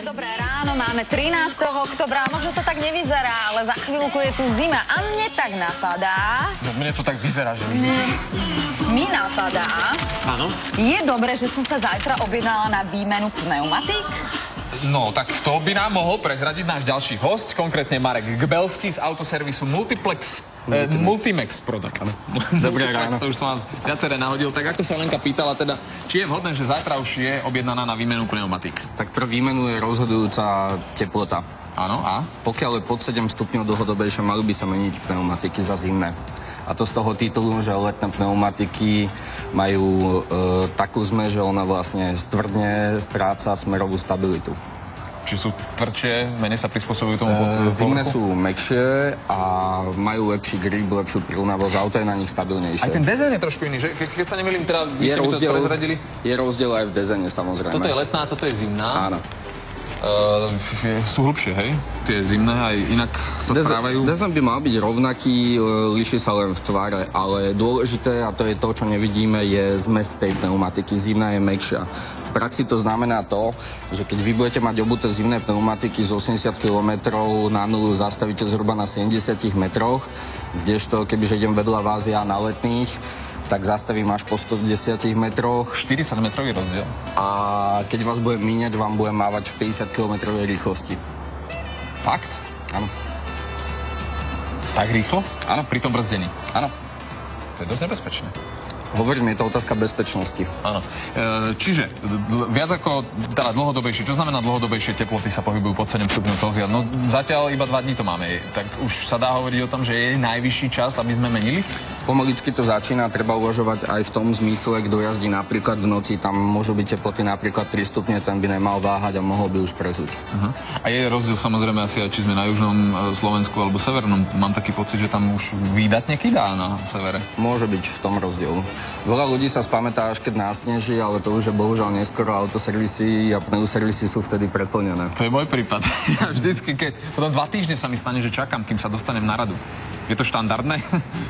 Dobré ráno, máme 13. oktobra, možno to tak nevyzerá, ale za chvíľku je tu zima a mne tak napadá... No, mne to tak vyzerá, že... Mi napadá... Áno? Je dobré, že som sa zajtra objednala na výmenu pneumatík? No, tak to by nám mohol prezradiť náš ďalší host, konkrétne Marek Gbelský z autoservisu Multimex Product. Dobré ráno. To už som vás viaceré nahodil. Tak ako sa Lenka pýtala, teda, či je vhodné, že zajtra už je objednaná na výmenu pneumatík? Tak pre výmenu je rozhodujúca teplota. Áno, a? Pokiaľ je pod 7 stupňov dlhodobejšie, mali by sa meniť pneumatiky za zimné. A to z toho titulu, že letné pneumatiky majú takú zmes, že ona vlastne stvrdne, stráca smerovú stabilitu. Či sú tvrdšie, menej sa prispôsobujú tomu Zimné sú mäkšie a majú lepší grip, lepšiu prilnavosť, auto je na nich stabilnejšie. Aj ten dezén je trošku iný, že? Keď sa nemýlim, teda vy ste mi to prezradili? Je rozdiel aj v dezéne, samozrejme. Toto je letná, toto je zimná. Áno. Sú hlbšie, hej? Tie zimné aj inak sa správajú? Dezén by mal byť rovnaký, líši sa len v tvare, ale dôležité, a to je to, čo nevidíme, je zmes tej pneumatiky. Zimná je mäkšia. V praxi to znamená to, že keď vy budete mať obuté zimné pneumatiky z 80 km na nulu, zastavíte zhruba na 70 metroch, kdežto kebyže idem vedľa vás ja na letných, tak zastavím až po 110 metroch. 40 metrov je rozdiel. A keď vás budem míňať, vám budem mávať v 50 km rýchlosti. Fakt? Áno. Tak rýchlo? Áno. Pri tom brzdení? Áno. To je dosť nebezpečné. Hovorím, je to otázka bezpečnosti. Áno. Čiže viac ako teda dlhodobejšie, čo znamená dlhodobejšie teploty sa pohybujú pod 7 stupňov Celzia? No zatiaľ iba 2 dní to máme. Tak už sa dá hovoriť o tom, že je najvyšší čas, aby sme menili? Pomaličky to začína, treba uvažovať aj v tom zmysle, kto jazdí napríklad v noci, tam môžu byť teploty napríklad 3 stupne, ten by nemal váhať a mohol by už prezuť. A je rozdiel samozrejme asi aj, či sme na južnom Slovensku alebo severnom. Mám taký pocit, že tam už výdatne kydá na severe. Môže byť v tom rozdiel. Veľa ľudí sa spamätá, až keď násneží, ale to už je bohužiaľ neskoro, autoservisy a pneuservisy sú vtedy preplnené. To je môj prípad. Ja vždycky, keď potom 2 týždne sa mi stane, že čakám, kým sa dostanem na radu. Je to štandardné?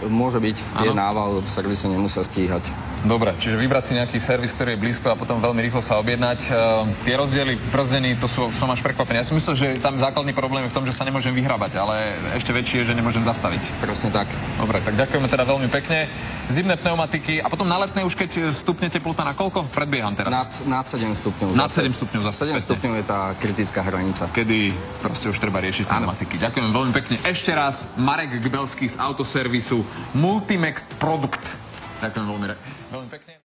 Môže byť. Ano. Je nával, servisy nemusia stíhať. Dobre, čiže vybrať si nejaký servis, ktorý je blízko a potom veľmi rýchlo sa objednať. Tie rozdiely brzdení, to som až prekvapený. Ja si myslel, že tam základný problém je v tom, že sa nemôžem vyhrabať, ale ešte väčší je, že nemôžem zastaviť. Presne tak. Dobre, tak ďakujeme teda veľmi pekne. Zimné pneumatiky a potom na letné už keď stupne teplota na koľko? Predbieham teraz. Nad 7 stupňov. Nad 7 stupňov zase. 7 stupňov je tá kritická hranica. Kedy proste už treba riešiť pneumatiky. Ďakujem veľmi pekne. Ešte raz Marek Gbelský z autoservisu Multimex Product. Ďakujem veľmi pekne.